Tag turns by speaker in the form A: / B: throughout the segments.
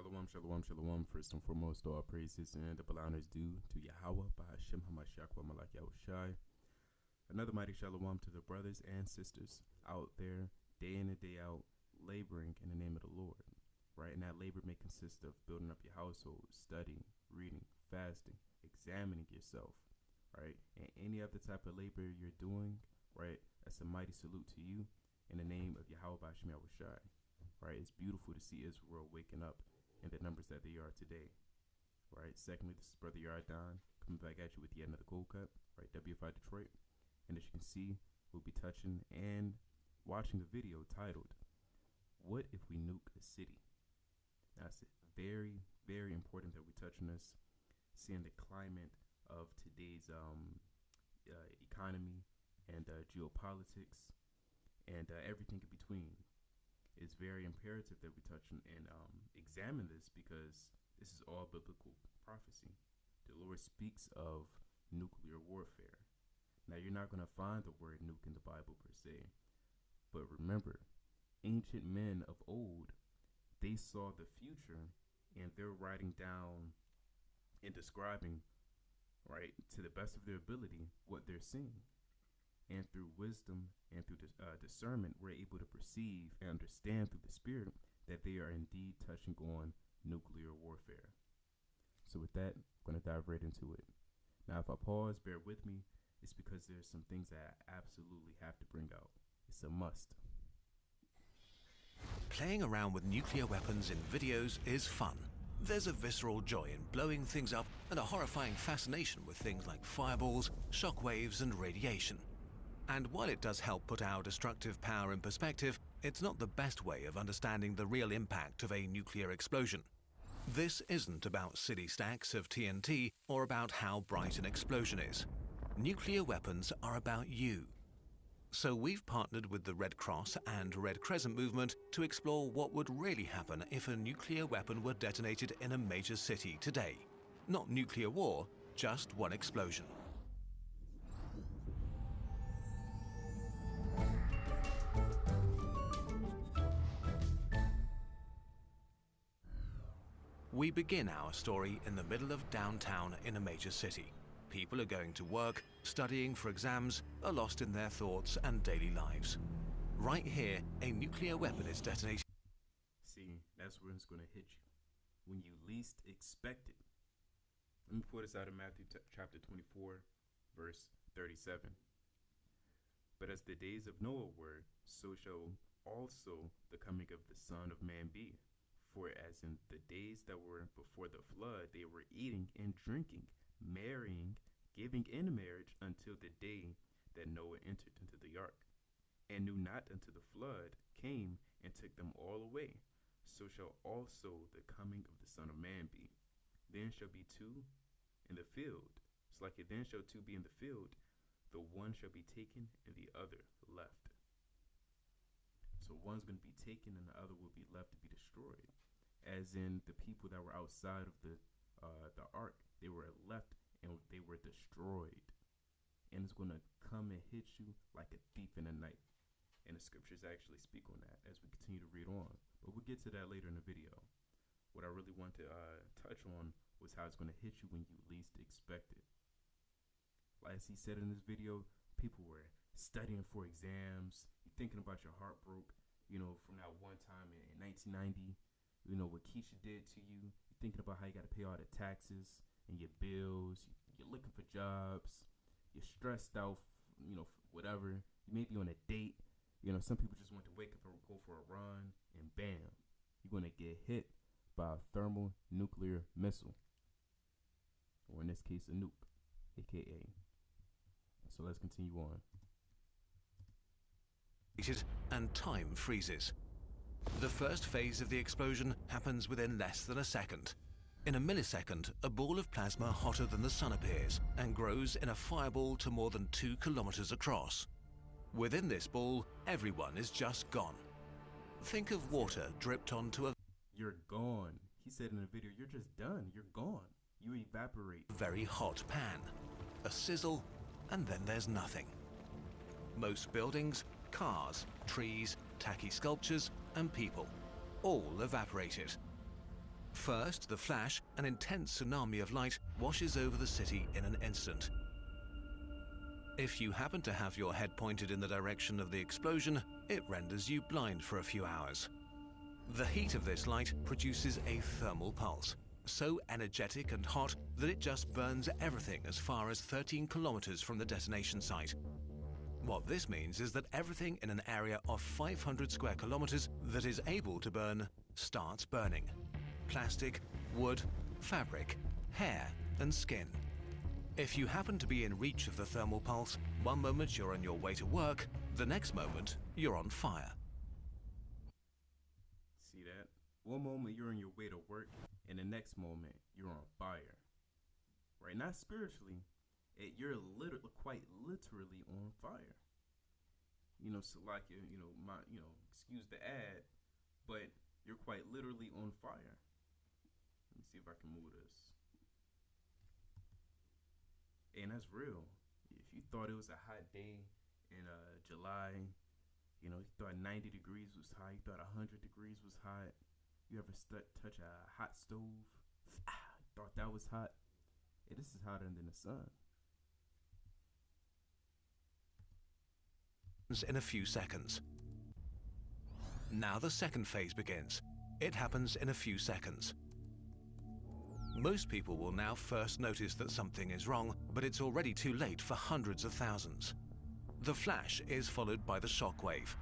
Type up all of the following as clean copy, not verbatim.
A: Shalom, shalom, shalom. First and foremost, all praises and double honors due to Yahweh, Bahashem HaMashiach wa Malak Yahushai. Another mighty shalom to the brothers and sisters out there, day in and day out, laboring in the name of the Lord. Right? And that labor may consist of building up your household, studying, reading, fasting, examining yourself, right? And any other type of labor you're doing, right? That's a mighty salute to you in the name of Yahweh Bahashem Yahushai. Right? It's beautiful to see Israel waking up in the numbers that they are today. Right? Secondly, this is Brother Yardan coming back at you with yet another Gold Cup, right? WFI Detroit. And as you can see, we'll be touching and watching a video titled, What If We Nuke a City? That's very, very important that we touch on this, seeing the climate of today's economy and geopolitics and everything in between. It's very imperative that we touch and examine this, because this is all biblical prophecy. The Lord speaks of nuclear warfare. Now, you're not going to find the word nuke in the Bible per se, but remember, ancient men of old, they saw the future, and they're writing down and describing, right, to the best of their ability, what they're seeing. And through wisdom and through discernment, we're able to perceive and understand through the Spirit that they are indeed touching on nuclear warfare. So with that, I'm going to dive right into it. Now, if I pause, bear with me. It's because there's some things that I absolutely have to bring out. It's a must.
B: Playing around with nuclear weapons in videos is fun. There's a visceral joy in blowing things up and a horrifying fascination with things like fireballs, shockwaves, and radiation. And while it does help put our destructive power in perspective, it's not the best way of understanding the real impact of a nuclear explosion. This isn't about silly stacks of TNT or about how bright an explosion is. Nuclear weapons are about you. So we've partnered with the Red Cross and Red Crescent movement to explore what would really happen if a nuclear weapon were detonated in a major city today. Not nuclear war, just one explosion. We begin our story in the middle of downtown in a major city. People are going to work, studying for exams, are lost in their thoughts and daily lives. Right here, a nuclear weapon is detonated.
A: See, that's where it's going to hit you, when you least expect it. Let me pull this out of Matthew chapter 24, verse 37. But as the days of Noah were, so shall also the coming of the Son of Man be. For as in the days that were before the flood, they were eating and drinking, marrying, giving in marriage, until the day that Noah entered into the ark, and knew not until the flood came and took them all away. So shall also the coming of the Son of Man be. Then shall be two in the field. It's like it then shall two be in the field, the one shall be taken and the other left. So one's going to be taken and the other will be left to be destroyed. As in the people that were outside of the ark, they were left and they were destroyed. And it's going to come and hit you like a thief in the night. And the scriptures actually speak on that as we continue to read on. But we'll get to that later in the video. What I really want to touch on was how it's going to hit you when you least expect it. Like as he said in this video, people were studying for exams. You're thinking about your heart broke, from that one time in 1990, what Keisha did to you. You're thinking about how you got to pay all the taxes and your bills. You're looking for jobs. You're stressed out, whatever. You may be on a date. Some people just want to wake up and go for a run, and bam, you're going to get hit by a thermonuclear missile. Or in this case, a nuke, aka. So let's continue on.
B: And time freezes. The first phase of the explosion happens within less than a second. In a millisecond, a ball of plasma hotter than the sun appears and grows in a fireball to more than 2 kilometers across. Within this ball, everyone is just gone. Think of water dripped onto a
A: You're gone. He said in the video, you're just done. You're gone. You evaporate.
B: Very hot pan. A sizzle, and then there's nothing. Most buildings, cars, trees, tacky sculptures, and people, all evaporated. First, the flash, an intense tsunami of light, washes over the city in an instant. If you happen to have your head pointed in the direction of the explosion, it renders you blind for a few hours. The heat of this light produces a thermal pulse, so energetic and hot that it just burns everything as far as 13 kilometers from the detonation site. What this means is that everything in an area of 500 square kilometers that is able to burn starts burning. Plastic, wood, fabric, hair, and skin. If you happen to be in reach of the thermal pulse, one moment you're on your way to work, the next moment you're on fire.
A: See that? One moment you're on your way to work, and the next moment you're on fire. Right? Not spiritually, you're quite literally on fire. So like excuse the ad, but you're quite literally on fire. Let me see if I can move this. And that's real. If you thought it was a hot day in July, you thought 90 degrees was hot, you thought 100 degrees was hot, you ever touch a hot stove? Thought that was hot? Yeah, this is hotter than the sun.
B: In a few seconds. Now the second phase begins. It happens in a few seconds. Most people will now first notice that something is wrong, but it's already too late for hundreds of thousands. The flash is followed by the shockwave.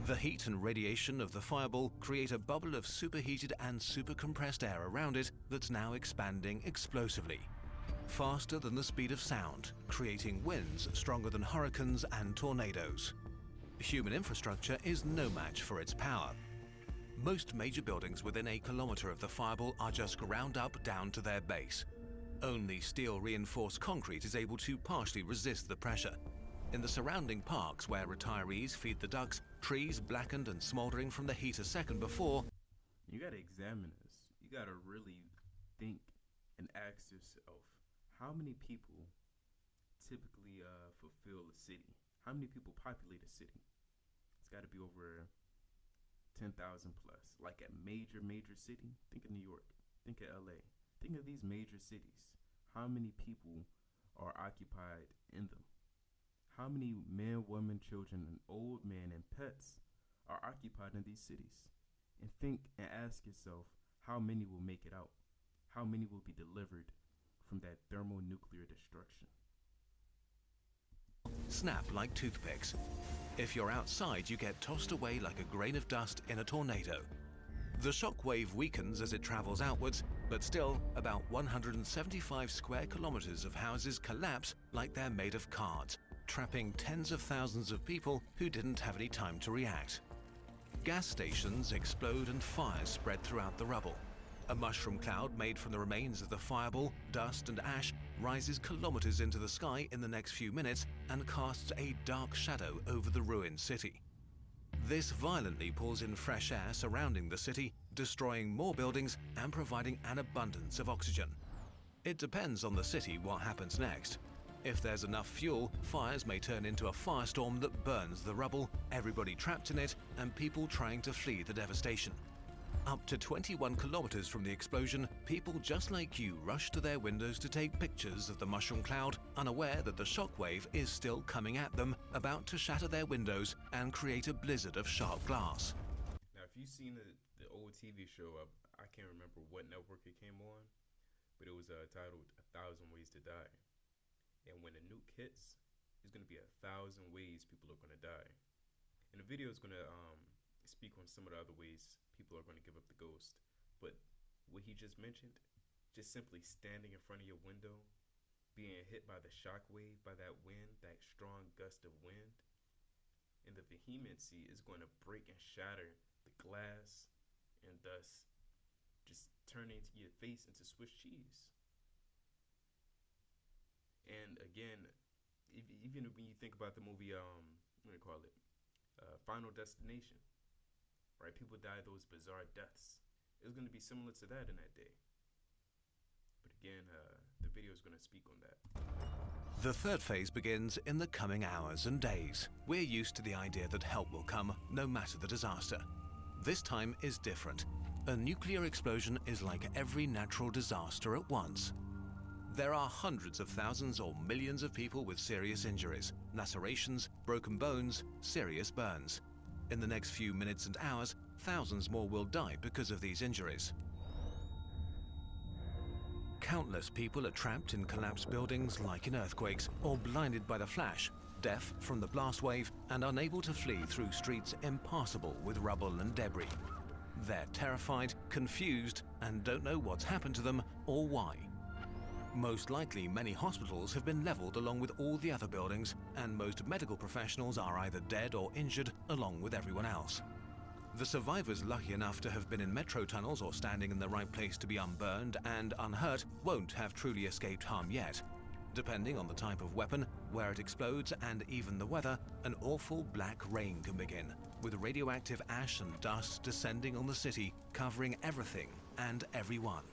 B: The heat and radiation of the fireball create a bubble of superheated and supercompressed air around it that's now expanding explosively, faster than the speed of sound, creating winds stronger than hurricanes and tornadoes. Human infrastructure is no match for its power. Most major buildings within a kilometer of the fireball are just ground up down to their base. Only steel-reinforced concrete is able to partially resist the pressure. In the surrounding parks where retirees feed the ducks, trees blackened and smoldering from the heat a second before.
A: You gotta examine this. You gotta really think and ask yourself, how many people typically fulfill a city? How many people populate a city? It's gotta be over 10,000 plus. Like a major city. Think of New York. Think of LA. Think of these major cities. How many people are occupied in them? How many men, women, children, and old men and pets are occupied in these cities? And think and ask yourself, how many will make it out? How many will be delivered from that thermonuclear destruction?
B: Snap like toothpicks. If you're outside, you get tossed away like a grain of dust in a tornado. The shockwave weakens as it travels outwards, but still, about 175 square kilometers of houses collapse like they're made of cards, trapping tens of thousands of people who didn't have any time to react. Gas stations explode and fires spread throughout the rubble. A mushroom cloud made from the remains of the fireball, dust and ash rises kilometers into the sky in the next few minutes and casts a dark shadow over the ruined city. This violently pulls in fresh air surrounding the city, destroying more buildings and providing an abundance of oxygen. It depends on the city what happens next. If there's enough fuel, fires may turn into a firestorm that burns the rubble, everybody trapped in it, and people trying to flee the devastation. Up to 21 kilometers from the explosion, people just like you rush to their windows to take pictures of the mushroom cloud, unaware that the shockwave is still coming at them, about to shatter their windows and create a blizzard of sharp glass.
A: Now, if you've seen the old TV show, I can't remember what network it came on, but it was titled 1,000 Ways to Die. And when a nuke hits, there's going to be 1,000 ways people are going to die. And the video is going to speak on some of the other ways people are going to give up the ghost. But what he just mentioned, just simply standing in front of your window, being hit by the shock wave, by that wind, that strong gust of wind, and the vehemency is going to break and shatter the glass and thus just turning your face into Swiss cheese. And again, even when you think about the movie, what do you call it? Final Destination, right? People die those bizarre deaths. It's going to be similar to that in that day. But again, the video is going to speak on that.
B: The third phase begins in the coming hours and days. We're used to the idea that help will come no matter the disaster. This time is different. A nuclear explosion is like every natural disaster at once. There are hundreds of thousands or millions of people with serious injuries, lacerations, broken bones, serious burns. In the next few minutes and hours, thousands more will die because of these injuries. Countless people are trapped in collapsed buildings like in earthquakes, or blinded by the flash, deaf from the blast wave, and unable to flee through streets impassable with rubble and debris. They're terrified, confused, and don't know what's happened to them or why. Most likely, many hospitals have been leveled along with all the other buildings, and most medical professionals are either dead or injured along with everyone else. The survivors lucky enough to have been in metro tunnels or standing in the right place to be unburned and unhurt won't have truly escaped harm yet. Depending on the type of weapon, where it explodes, and even the weather, an awful black rain can begin, with radioactive ash and dust descending on the city, covering everything and everyone.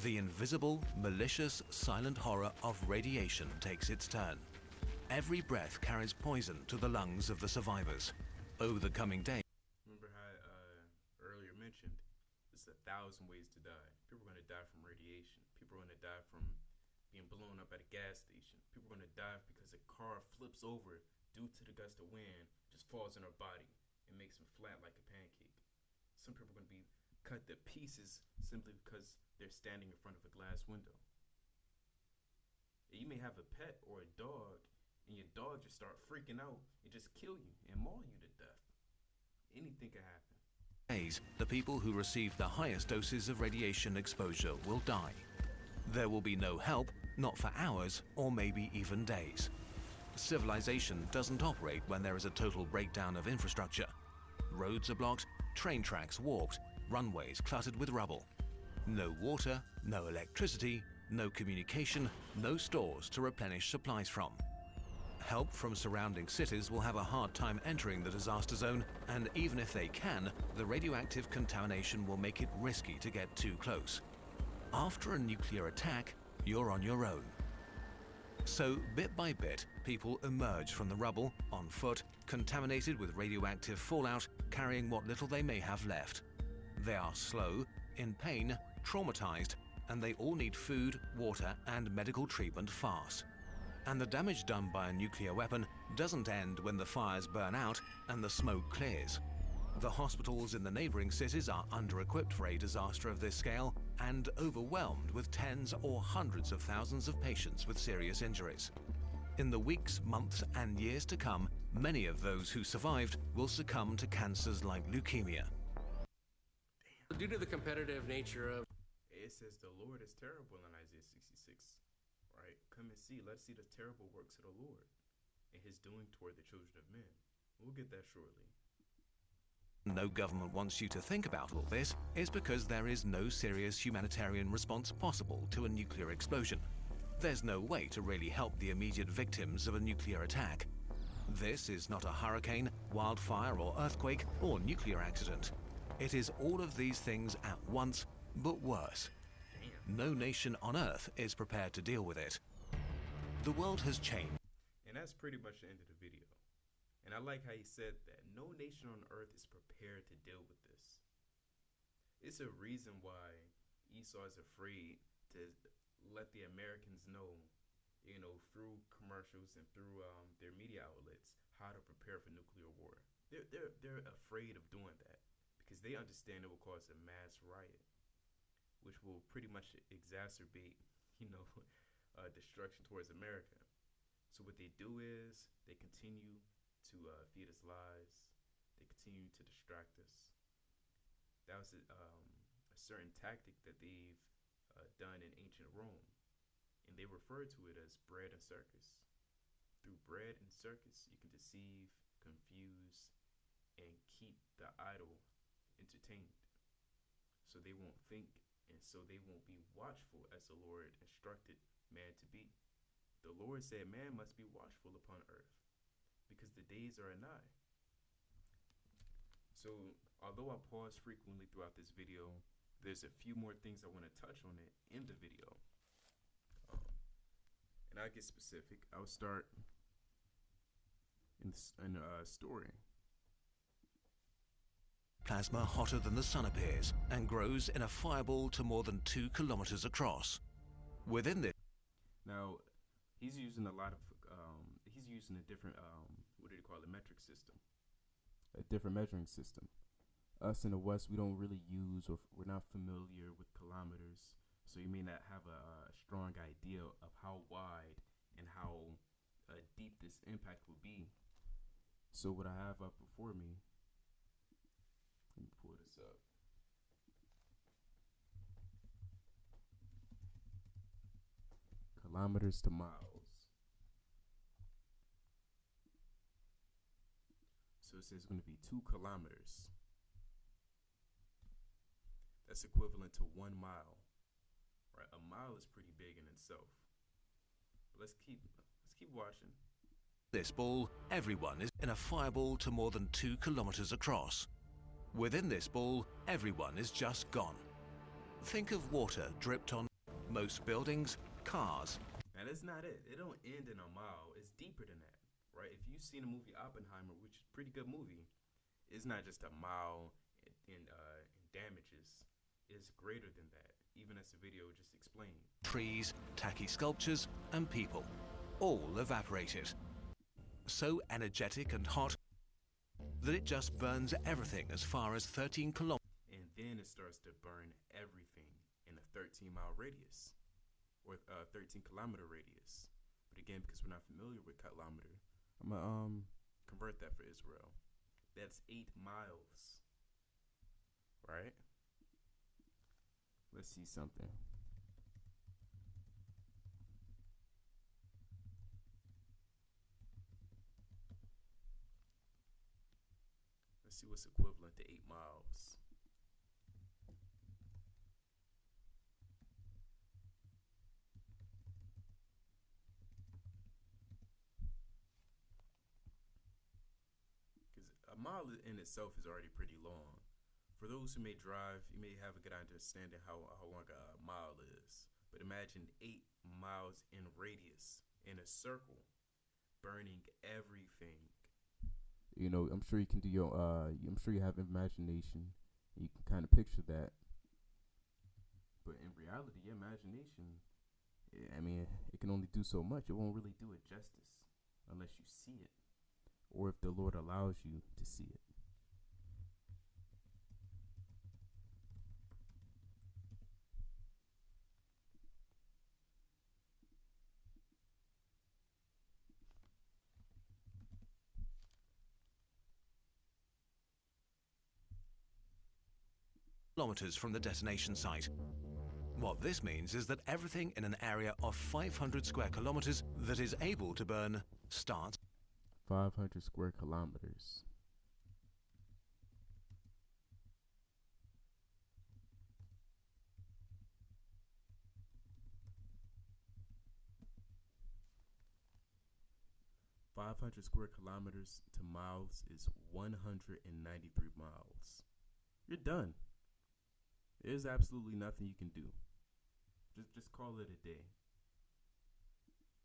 B: The invisible, malicious, silent horror of radiation takes its turn. Every breath carries poison to the lungs of the survivors. Over the coming days,
A: Remember how earlier mentioned, there's 1,000 ways to die. People are going to die from radiation. People are going to die from being blown up at a gas station. People are going to die because a car flips over due to the gust of wind, just falls in their body and makes them flat like a pancake. Some people are going to be cut to pieces simply because they're standing in front of a glass window. And you may have a pet or a dog, and your dog just start freaking out and just kill you and maul you to death. Anything can happen.
B: the people who receive the highest doses of radiation exposure will die. There will be no help, not for hours or maybe even days. Civilization doesn't operate when there is a total breakdown of infrastructure. Roads are blocked, train tracks warped, runways cluttered with rubble. No water, no electricity, no communication, no stores to replenish supplies from. Help from surrounding cities will have a hard time entering the disaster zone, and even if they can, the radioactive contamination will make it risky to get too close. After a nuclear attack, you're on your own. So, bit by bit, people emerge from the rubble, on foot, contaminated with radioactive fallout, carrying what little they may have left. They are slow, in pain, traumatized, and they all need food, water, and medical treatment fast. And the damage done by a nuclear weapon doesn't end when the fires burn out and the smoke clears. The hospitals in the neighboring cities are under-equipped for a disaster of this scale and overwhelmed with tens or hundreds of thousands of patients with serious injuries. In the weeks, months, and years to come, many of those who survived will succumb to cancers like leukemia.
C: Due to the competitive nature of
A: It says the Lord is terrible in Isaiah 66, right? Come and see. Let's see the terrible works of the Lord and his doing toward the children of men. We'll get that shortly.
B: No government wants you to think about all this is because there is no serious humanitarian response possible to a nuclear explosion. There's no way to really help the immediate victims of a nuclear attack. This is not a hurricane, wildfire, or earthquake, or nuclear accident. It is all of these things at once, but worse. No nation on Earth is prepared to deal with it. The world has changed.
A: And that's pretty much the end of the video. And I like how he said that no nation on earth is prepared to deal with this. It's a reason why Esau is afraid to let the Americans know, through commercials and through their media outlets, how to prepare for nuclear war. They're afraid of doing that because they understand it will cause a mass riot, which will pretty much exacerbate, destruction towards America. So what they do is they continue to feed us lies. They continue to distract us. That was a certain tactic that they've done in ancient Rome, and they refer to it as bread and circus. Through bread and circus, you can deceive, confuse, and keep the idle entertained. So they won't think, and so they won't be watchful as the Lord instructed man to be. The Lord said man must be watchful upon earth because the days are nigh. So although I pause frequently throughout this video, there's a few more things I want to touch on it in the video. And I'll get specific. I'll start in a story.
B: plasma hotter than the sun appears and grows in a fireball to more than 2 kilometers across. Within this,
A: Now, he's using a lot of, he's using a different, what do you call it, metric system. A different measuring system. Us in the West, we don't really use, or we're not familiar with kilometers. So you may not have a strong idea of how wide and how deep this impact will be. So what I have up before me, let me pull this up. Kilometers to miles. So it says it's going to be 2 kilometers. That's equivalent to 1 mile. Right? A mile is pretty big in itself. But let's keep watching.
B: this ball, everyone is in a fireball to more than 2 kilometers across. Within this ball, everyone is just gone. Think of water dripped on most buildings, cars.
A: Now that's not it. It don't end in a mile. It's deeper than that, right? If you've seen the movie Oppenheimer, which is a pretty good movie, it's not just a mile in damages. It's greater than that, even as the video just explained.
B: Trees, tacky sculptures, and people, all evaporated. So energetic and hot that it just burns everything as far as 13 kilometers.
A: And then it starts to burn everything in a 13-mile radius, or 13-kilometer radius. But again, because we're not familiar with kilometer, I'm gonna convert that for Israel. That's 8 miles, right? Let's see something. Let's see what's equivalent to 8 miles. Because a mile in itself is already pretty long. For those who may drive, you may have a good understanding how long a mile is. But imagine 8 miles in radius, in a circle, burning everything. You know, I'm sure you can do your, I'm sure you have imagination. You can kind of picture that. But in reality, your imagination, I mean, it can only do so much. It won't really do it justice unless you see it, or if the Lord allows you to see it.
B: Kilometers from the detonation site. What this means is that everything in an area of 500 square kilometers that is able to burn starts
A: 500 square kilometers. Square kilometers to miles is 193 miles. You're done. There's absolutely nothing you can do. Just call it a day.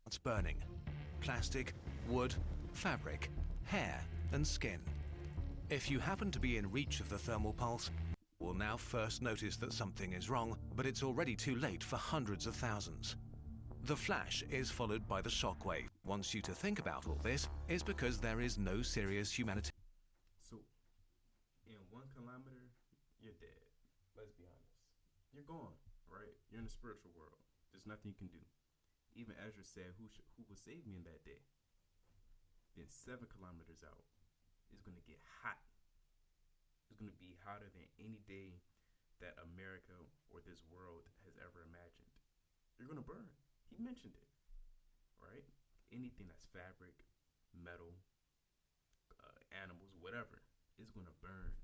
B: It's burning. Plastic, wood, fabric, hair, and skin. If you happen to be in reach of the thermal pulse, you will now first notice that something is wrong, but it's already too late for hundreds of thousands. The flash is followed by the shockwave. Wants you to think about all this is because there is no serious humanitarian.
A: So, in 1 kilometer, you're dead. Let's be honest. You're gone, right? You're in the spiritual world. There's nothing you can do. Even Ezra said, who will save me in that day? Then 7 kilometers out, it's going to get hot. It's going to be hotter than any day that America or this world has ever imagined. You're going to burn. He mentioned it, right? Anything that's fabric, metal, animals, whatever, is going to burn.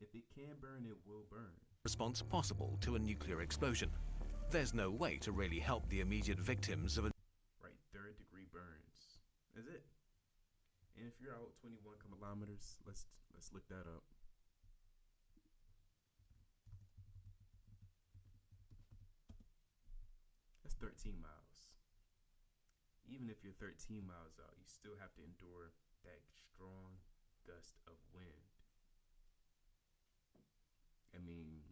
A: If it can burn, it will burn.
B: Response possible to a nuclear explosion. There's no way to really help the immediate victims of a
A: right, 3rd-degree burns. That's it. And if you're out 21 kilometers, let's look that up. That's 13 miles. Even if you're 13 miles out, you still have to endure that strong gust of wind. I mean,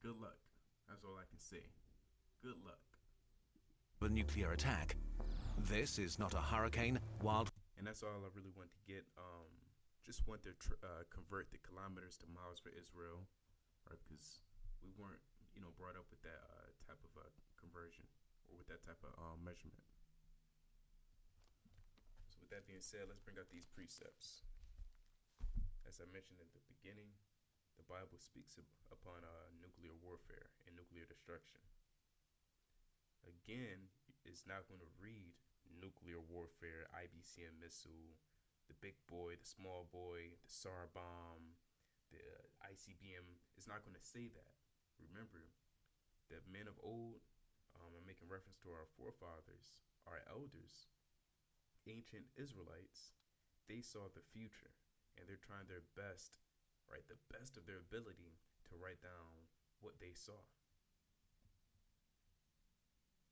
A: good luck. That's all I can say. Good luck.
B: A nuclear attack. This is not a hurricane, wild.
A: And that's all I really want to get. Just want to convert the kilometers to miles for Israel, right? Because we weren't, brought up with that type of conversion or with that type of measurement. So with that being said, let's bring out these precepts. As I mentioned at the beginning, the Bible speaks upon nuclear warfare and nuclear destruction. Again, it's not going to read nuclear warfare, IBCM missile, the big boy, the small boy, the SAR bomb, the ICBM. It's not going to say that. Remember, the men of old, I'm making reference to our forefathers, our elders, ancient Israelites, they saw the future, and they're trying their best, right, the best of their ability to write down what they saw.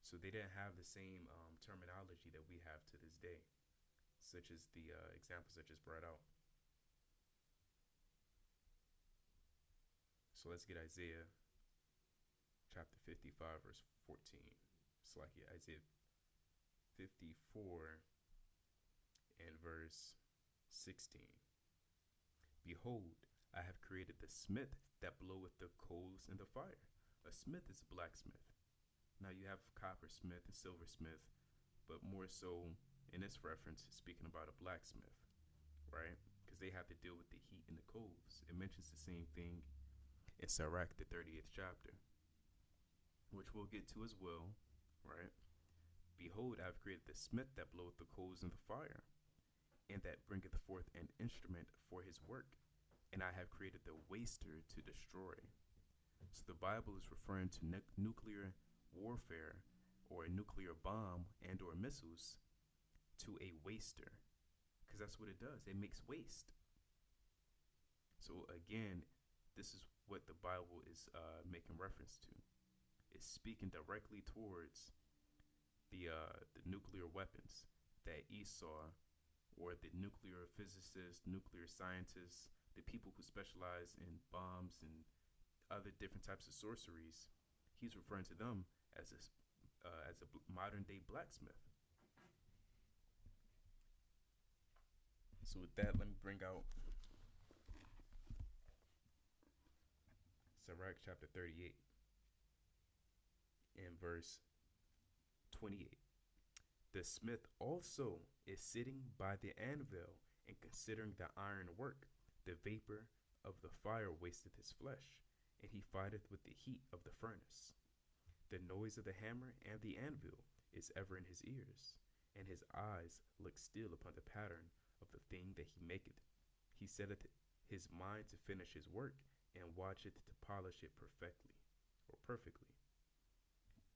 A: So they didn't have the same terminology that we have to this day, such as the examples I just brought out. So let's get Isaiah chapter 55, verse 14. It's like Isaiah 54 and verse 16. Behold, I have created the smith that bloweth the coals in the fire. A smith is a blacksmith. Now you have coppersmith and silversmith, but more so in this reference, speaking about a blacksmith, right? Because they have to deal with the heat and the coals. It mentions the same thing in Sirach, the 38th chapter, which we'll get to as well, right? Behold, I have created the smith that bloweth the coals in the fire, and that bringeth forth an instrument for his work. And I have created the waster to destroy. So the Bible is referring to nuclear warfare or a nuclear bomb and or missiles to a waster, because that's what it does. It makes waste. So again, this is what the Bible is making reference to. It's speaking directly towards the nuclear weapons that Esau, or the nuclear physicists, nuclear scientists, the people who specialize in bombs and other different types of sorceries, he's referring to them as a modern day blacksmith. So with that, let me bring out Sirach chapter 38 and verse 28. The smith also is sitting by the anvil and considering the iron work. The vapor of the fire wasteth his flesh, and he fighteth with the heat of the furnace. The noise of the hammer and the anvil is ever in his ears, and his eyes look still upon the pattern of the thing that he maketh. He setteth his mind to finish his work, and watcheth to polish it perfectly.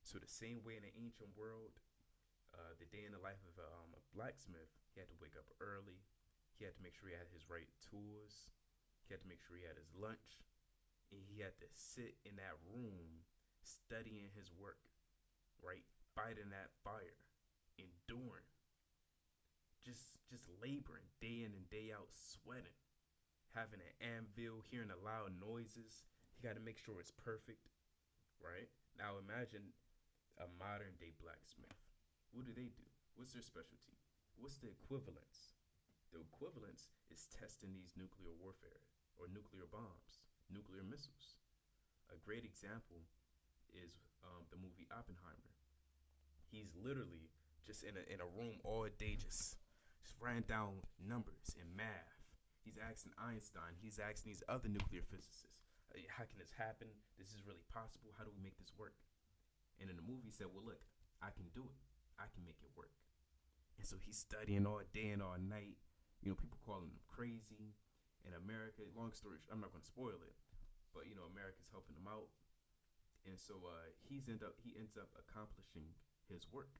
A: So the same way in the ancient world, the day in the life of a blacksmith, he had to wake up early. He had to make sure he had his right tools. He had to make sure he had his lunch. And he had to sit in that room studying his work, right? Fighting that fire, enduring, just laboring day in and day out, sweating, having an anvil, hearing the loud noises. He got to make sure it's perfect, right? Now imagine a modern day blacksmith. What do? What's their specialty? What's the equivalence? The equivalence is testing these nuclear warfare or nuclear bombs, nuclear missiles. A great example is the movie Oppenheimer. He's literally just in a room all day, just writing down numbers and math. He's asking Einstein. He's asking these other nuclear physicists, how can this happen? This is really possible. How do we make this work? And in the movie, he said, well, look, I can do it. I can make it work. And so he's studying all day and all night. People calling him crazy. In America, long story short, I'm not going to spoil it, but America's helping him out. And so he ends up accomplishing his work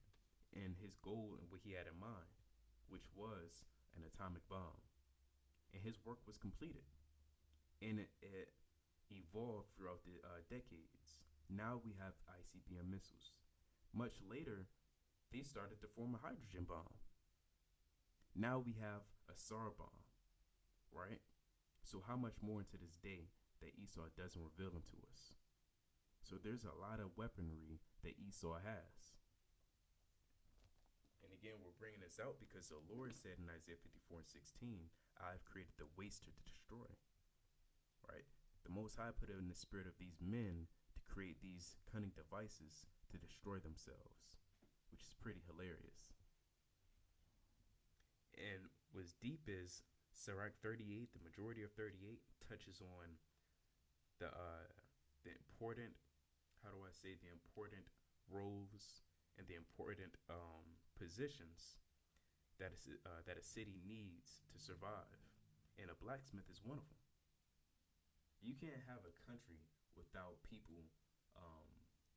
A: and his goal and what he had in mind, which was an atomic bomb. And his work was completed. And it evolved throughout the decades. Now we have ICBM missiles. Much later, they started to form a hydrogen bomb. Now we have a SAR bomb, right? So how much more into this day that Esau doesn't reveal them to us. So there's a lot of weaponry that Esau has. And again, we're bringing this out because the Lord said in Isaiah 54:16, I have created the waster to destroy. Right? The Most High put it in the spirit of these men to create these cunning devices to destroy themselves, which is pretty hilarious. And what's deep is Sirach 38, the majority of 38, touches on the important, the important roles and the important positions that a city needs to survive, and a blacksmith is one of them. You can't have a country without people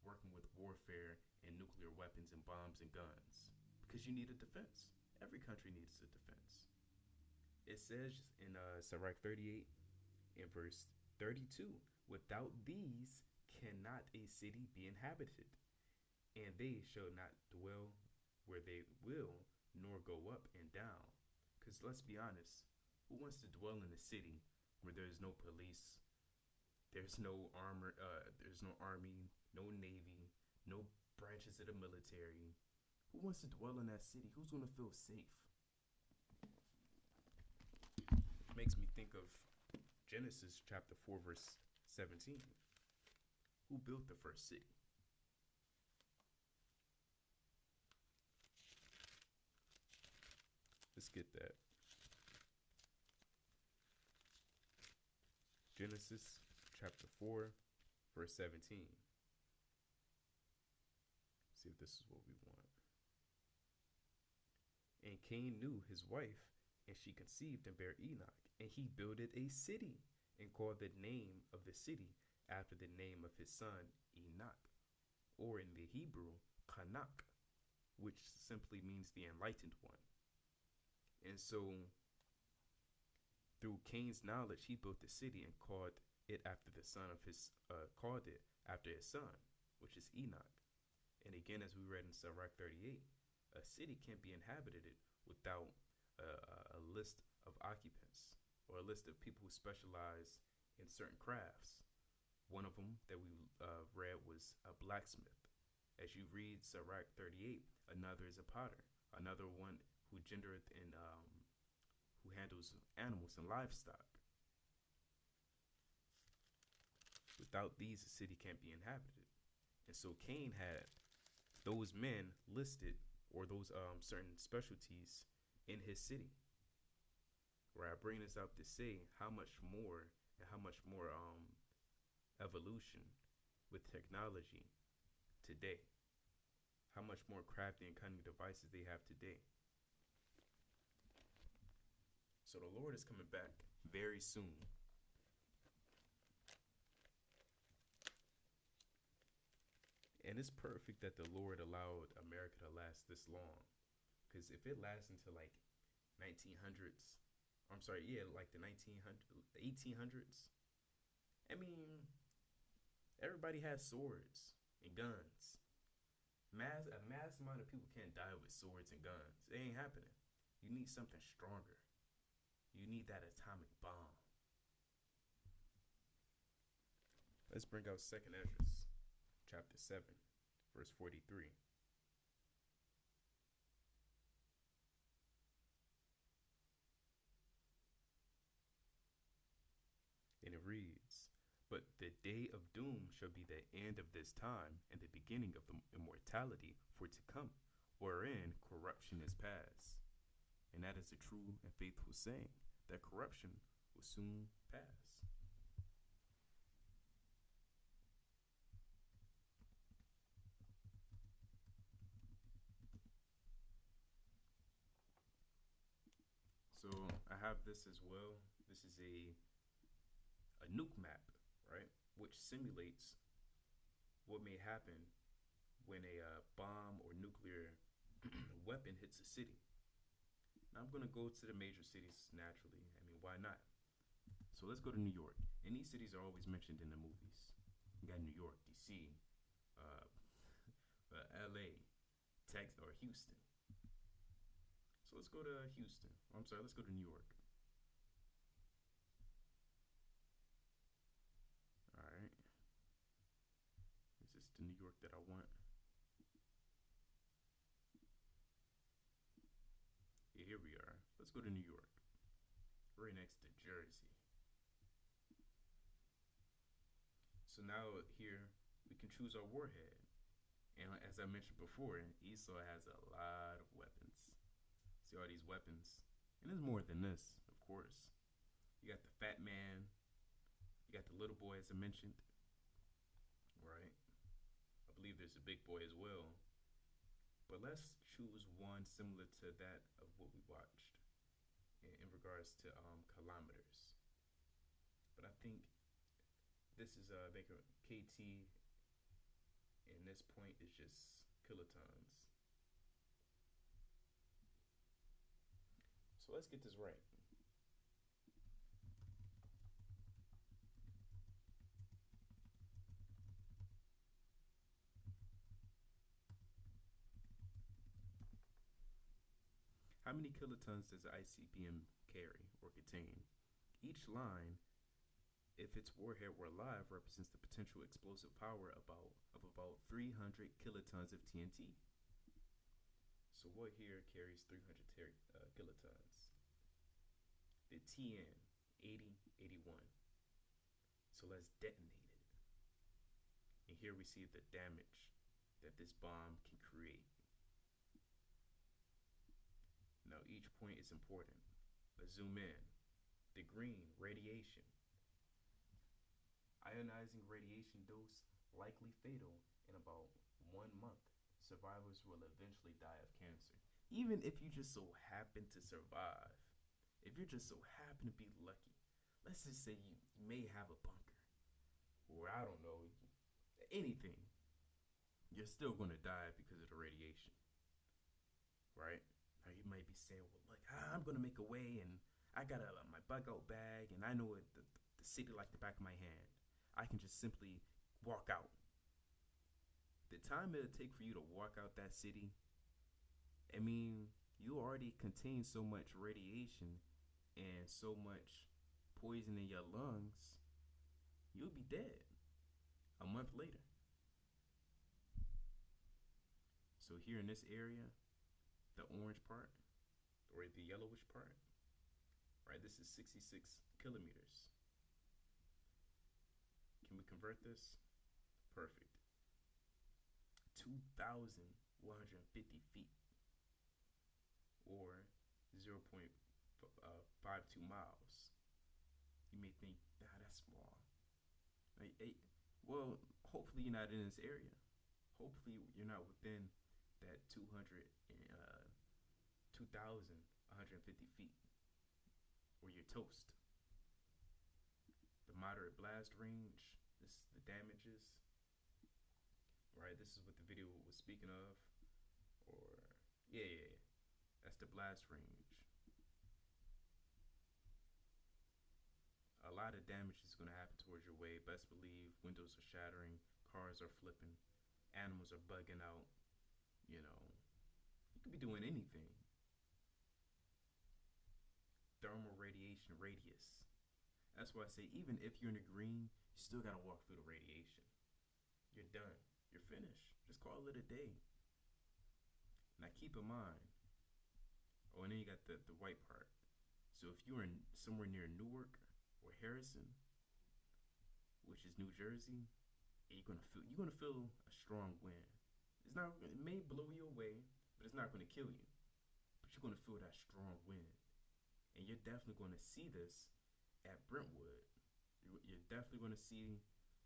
A: working with warfare and nuclear weapons and bombs and guns, because you need a defense. Every country needs a defense. It says in Sirach 38 in verse 32, without these cannot a city be inhabited, and they shall not dwell where they will, nor go up and down. Because let's be honest, who wants to dwell in a city where there's no police, there's no armor, there's no army, no navy, no branches of the military? Who wants to dwell in that city? Who's going to feel safe? Makes me think of Genesis chapter 4, verse 17. Who built the first city? Let's get that. Genesis chapter 4, verse 17. See if this is what we want. And Cain knew his wife, and she conceived and bare Enoch. And he builded a city, and called the name of the city after the name of his son Enoch, or in the Hebrew, Kanak, which simply means the enlightened one. And so, through Cain's knowledge, he built the city and called it after the son of his, called it after his son, which is Enoch. And again, as we read in Sirach 38, a city can't be inhabited without a list of occupants, or a list of people who specialize in certain crafts. One of them that we read was a blacksmith. As you read Sirach 38, another is a potter. Another one who gendereth in, who handles animals and livestock. Without these, a city can't be inhabited. And so Cain had those men listed, or those certain specialties in his city. Where I bring this up to say how much more evolution with technology today. How much more crafty and cunning devices they have today. So the Lord is coming back very soon. And it's perfect that the Lord allowed America to last this long. Because if it lasts until like 1900s, I'm sorry, yeah, like the 1800s. I mean, everybody has swords and guns. A mass amount of people can't die with swords and guns. It ain't happening. You need something stronger. You need that atomic bomb. Let's bring out 2nd Ezra, chapter 7, verse 43. And it reads, but the day of doom shall be the end of this time, and the beginning of the immortality for to come, wherein corruption is past. And that is a true and faithful saying, that corruption will soon pass. So I have this as well. This is a nuke map, right, which simulates what may happen when a bomb or nuclear weapon hits a city. Now I'm going to go to the major cities naturally. I mean, why not? So let's go to New York. And these cities are always mentioned in the movies. You got New York, D.C., L.A., Texas, or Houston. So let's go to Houston. Let's go to New York. to New York that I want. Yeah, here we are. Let's go to New York. Right next to Jersey. So now here we can choose our warhead. And as I mentioned before, Esau has a lot of weapons. See all these weapons? And there's more than this, of course. You got the fat man. You got the little boy, as I mentioned. Right? I believe there's a big boy as well. But let's choose one similar to that of what we watched in regards to kilometers. But I think this is making KT, and this point is just kilotons. So let's get this right. How many kilotons does the ICBM carry or contain? Each line, if its warhead were live, represents the potential explosive power of about 300 kilotons of TNT. So what here carries 300 kilotons? The TN 8081. So let's detonate it. And here we see the damage that this bomb can create. Now each point is important. Let's zoom in. The green, radiation. Ionizing radiation dose likely fatal in about 1 month. Survivors will eventually die of cancer. Even if you just so happen to survive, if you're just so happen to be lucky, let's just say you may have a bunker, or I don't know, anything, you're still going to die because of the radiation, right? Now you might be saying, well, look, I'm going to make a way, and I got my bug out bag, and I know the city like the back of my hand. I can just simply walk out. The time it'll take for you to walk out that city, I mean, you already contain so much radiation and so much poison in your lungs, you'll be dead a month later. So here in this area, the orange part, or the yellowish part, right? This is 66 kilometers. Can we convert this? Perfect. 2,150 feet, or 0.52 miles. You may think, that's small. Well, hopefully you're not in this area. Hopefully you're not within that 2,150 feet, or you're toast. The moderate blast range, this is the damages, right? This is what the video was speaking of, or yeah, that's the blast range. A lot of damage is going to happen towards your way. Best believe windows are shattering, cars are flipping, animals are bugging out. You know, you could be doing anything. Thermal radiation radius. That's why I say, even if you're in the green, you still got to walk through the radiation. You're done. You're finished. Just call it a day. Now keep in mind, and then you got the white part. So if you're in somewhere near Newark or Harrison, which is New Jersey, and you're gonna feel a strong wind. It may blow you away, but it's not gonna kill you. But you're gonna feel that strong wind, and you're definitely gonna see this at Brentwood. You're definitely gonna see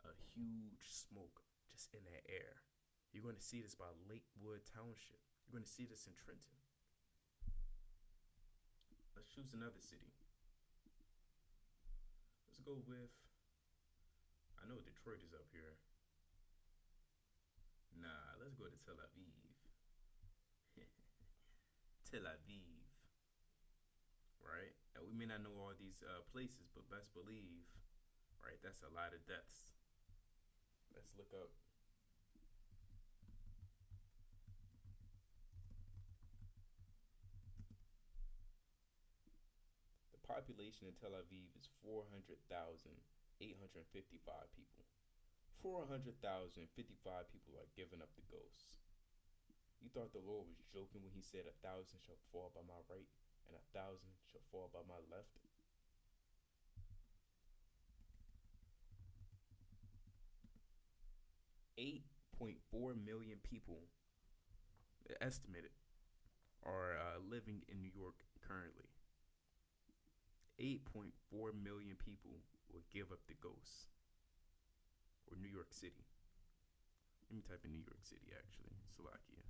A: a huge smoke just in that air. You're gonna see this by Lakewood Township. You're gonna see this in Trenton. Let's choose another city. Let's go with, I know Detroit is up here. Nah, let's go to Tel Aviv. Tel Aviv. Right? And we may not know all these places, but best believe, right, that's a lot of deaths. Let's look up. The population in Tel Aviv is 400,855 people. 400,055 people are giving up the ghost. You thought the Lord was joking when he said 1,000 shall fall by my right and 1,000 shall fall by my left? 8.4 million people, estimated, are living in New York currently. 8.4 million people will give up the ghost. Or New York City. Let me type in New York City, actually. Slovakia.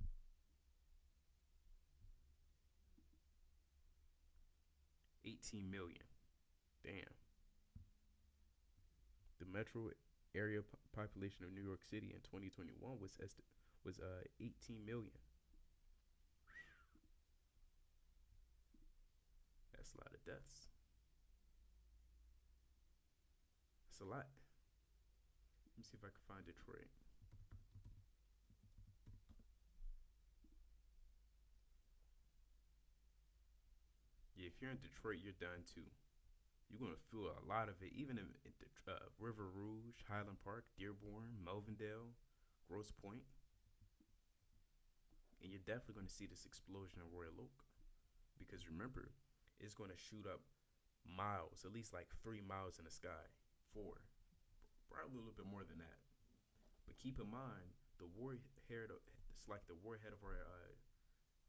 A: $18 million. Damn. The metro area population of New York City in 2021 was 18 million. That's a lot of deaths. That's a lot. Let me see if I can find Detroit. Yeah, if you're in Detroit, you're done too. You're going to feel a lot of it, even in River Rouge, Highland Park, Dearborn, Melvindale, Grosse Pointe. And you're definitely going to see this explosion in Royal Oak. Because remember, it's going to shoot up miles, at least like 3 miles in the sky. 4. Probably a little bit more than that. But keep in mind, it's like the warhead of our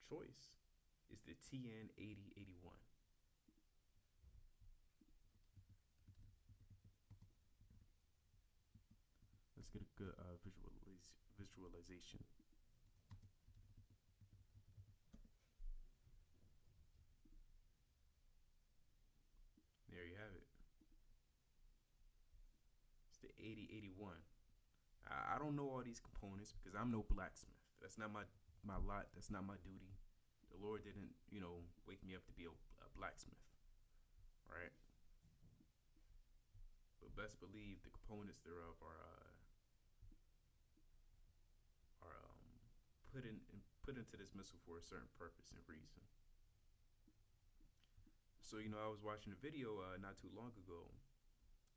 A: choice is the TN-8081. Let's get a good visualization. There you have it. It's the 8081. I don't know all these components because I'm no blacksmith. That's not my lot. That's not my duty. The Lord didn't, wake me up to be a blacksmith, right? But best believe the components thereof are put into this missile for a certain purpose and reason. So I was watching a video not too long ago,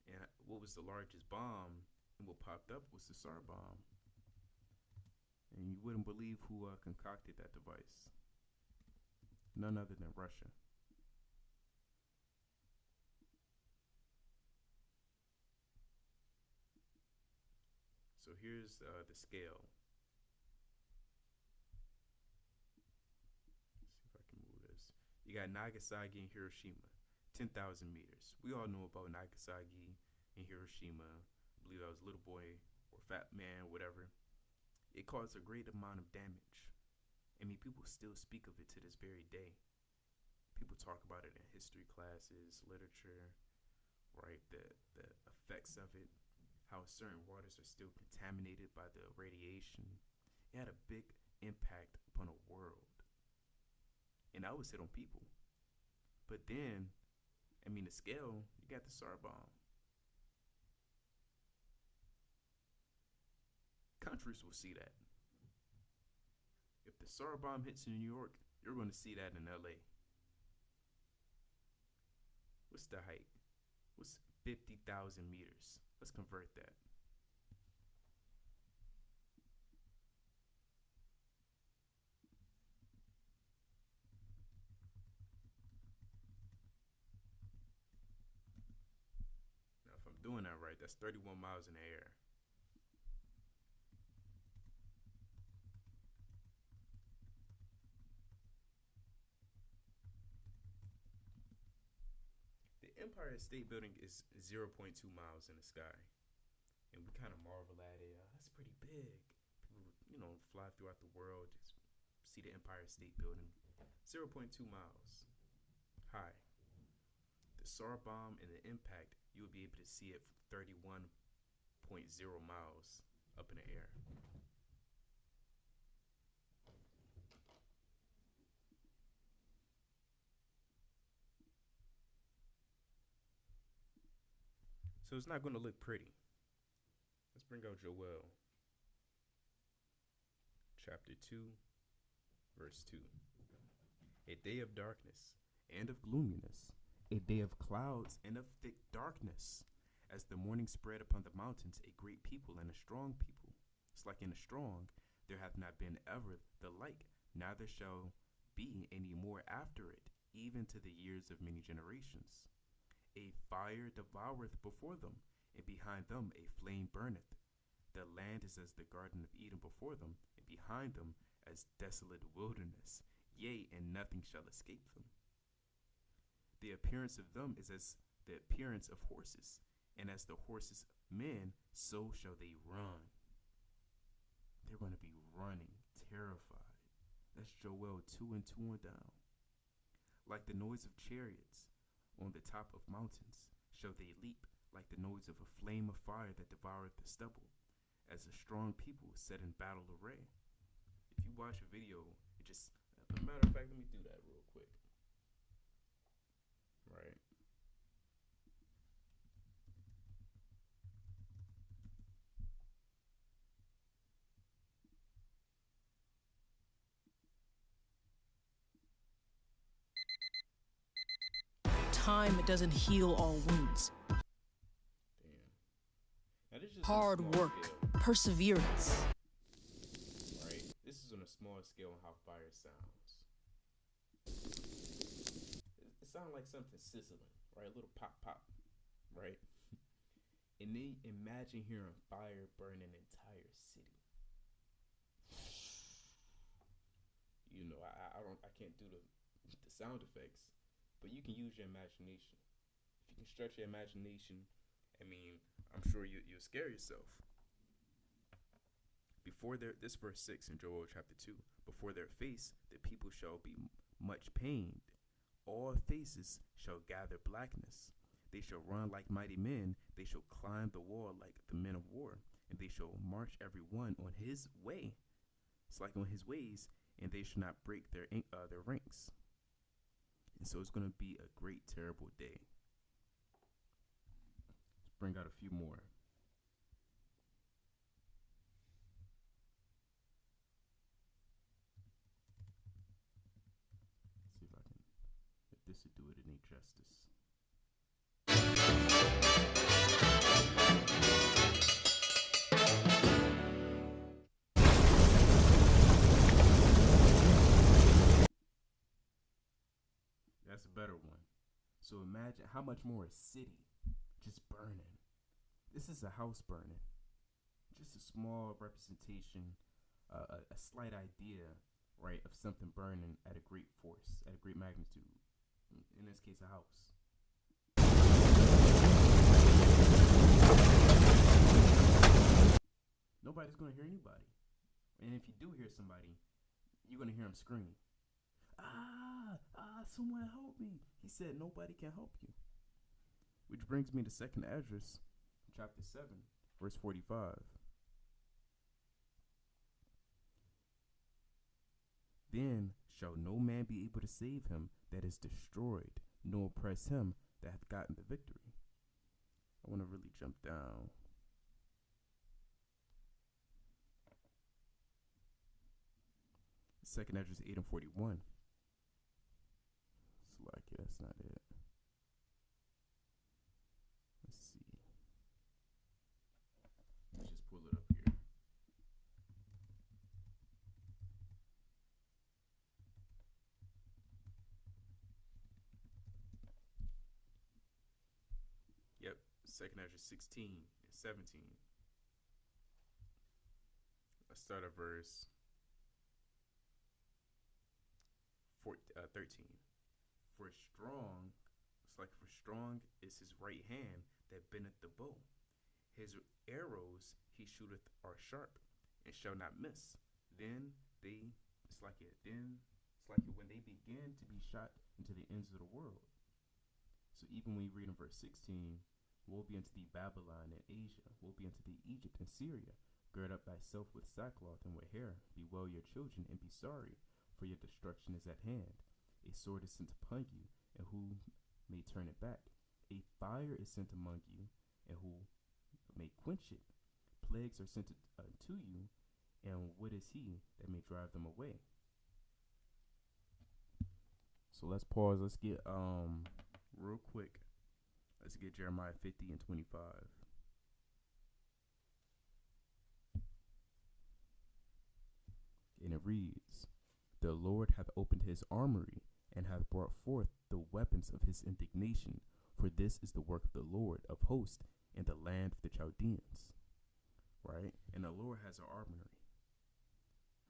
A: and what was the largest bomb? And what popped up was the SAR bomb. And you wouldn't believe who concocted that device. None other than Russia. So here's the scale. Let's see if I can move this. You got Nagasaki and Hiroshima, 10,000 meters. We all know about Nagasaki and Hiroshima. I believe I was a little boy or fat man, whatever. It caused a great amount of damage. I mean, people still speak of it to this very day. People talk about it in history classes, literature, right? The effects of it, how certain waters are still contaminated by the radiation. It had a big impact upon a world. And that was hit on people. But then, the scale, you got the SAR bomb. Countries will see that. If the SAR bomb hits in New York, you're going to see that in LA. What's the height? What's 50,000 meters? Let's convert that. Now, if I'm doing that right, that's 31 miles in the air. Empire State Building is 0.2 miles in the sky, and we kind of marvel at it. That's pretty big. People, fly throughout the world, just see the Empire State Building. 0.2 miles high. The SAR bomb and the impact, you would be able to see it from 31.0 miles up in the air. So it's not going to look pretty. Let's bring out Joel. Chapter 2, verse 2. A day of darkness and of gloominess, a day of clouds and of thick darkness, As the morning spread upon the mountains, a great people and a strong people. It's like in a strong, there hath not been ever the like, neither shall be any more after it, even to the years of many generations. A fire devoureth before them, and behind them a flame burneth. The land is as the Garden of Eden before them, and behind them as desolate wilderness. Yea, and nothing shall escape them. The appearance of them is as the appearance of horses, and as the horses men, so shall they run. They're going to be running, terrified. That's Joel 2 and 2 and down. Like the noise of chariots on the top of mountains, shall they leap, like the noise of a flame of fire that devoureth the stubble, as a strong people set in battle array. If you watch a video, it just, as a matter of fact, let me do that real quick. Right.
D: Time doesn't heal all wounds.
A: Now, this is just
D: Hard work, perseverance.
A: Right? This is on a small scale on how fire sounds. It sounds like something sizzling, right? A little pop, pop, right? And then imagine hearing fire burn an entire city. You know, I can't do the sound effects, but you can use your imagination. If you can stretch your imagination, I mean, I'm sure you'll scare yourself. This verse 6 in Joel chapter 2, before their face the people shall be much pained. All faces shall gather blackness. They shall run like mighty men. They shall climb the wall like the men of war. And they shall march every one on his way. It's like on his ways, and they shall not break their ranks. And so it's going to be a great, terrible day. Let's bring out a few more. See if this would do it any justice. That's a better one. So imagine how much more a city just burning. This is a house burning. Just a small representation, a slight idea, right, of something burning at a great force, at a great magnitude. In this case, a house. Nobody's going to hear anybody. And if you do hear somebody, you're going to hear them scream. Someone help me. He said nobody can help you. Which brings me to 2nd Esdras, chapter 7, verse 45. Then shall no man be able to save him that is destroyed, nor oppress him that hath gotten the victory. I want to really jump down. Second Esdras 8 and 41. It's like, yeah, that's not it. Let's see. Let's just pull it up here. Yep, 2nd Esdras 16 and 17. Let's start at verse 13. For strong is his right hand that bendeth the bow. His arrows he shooteth are sharp, and shall not miss. It's like it when they begin to be shot into the ends of the world. So even when you read in verse 16, woe be unto thee Babylon and Asia, woe be unto thee Egypt and Syria. Gird up thyself with sackcloth and with hair. Bewail your children and be sorry, for your destruction is at hand. A sword is sent upon you, and who may turn it back? A fire is sent among you, and who may quench it? Plagues are sent unto you, and what is he that may drive them away? So let's pause. Let's get real quick Let's get Jeremiah 50 and 25. And it reads, "The Lord hath opened his armory, and hath brought forth the weapons of his indignation, for this is the work of the Lord of hosts in the land of the Chaldeans." Right? And the Lord has an armory.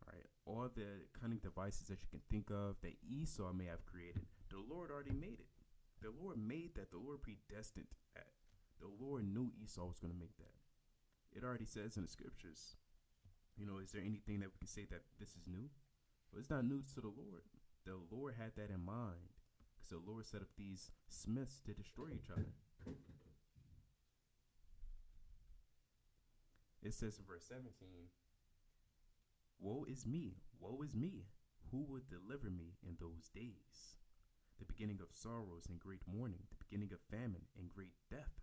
A: Right? All the cunning devices that you can think of that Esau may have created, the Lord already made it. The Lord made that. The Lord predestined that. The Lord knew Esau was going to make that. It already says in the scriptures, is there anything that we can say that this is new? Well, it's not news to the Lord. The Lord had that in mind, because the Lord set up these smiths to destroy each other. It says in verse 17, woe is me, who would deliver me in those days? The beginning of sorrows and great mourning, the beginning of famine and great death,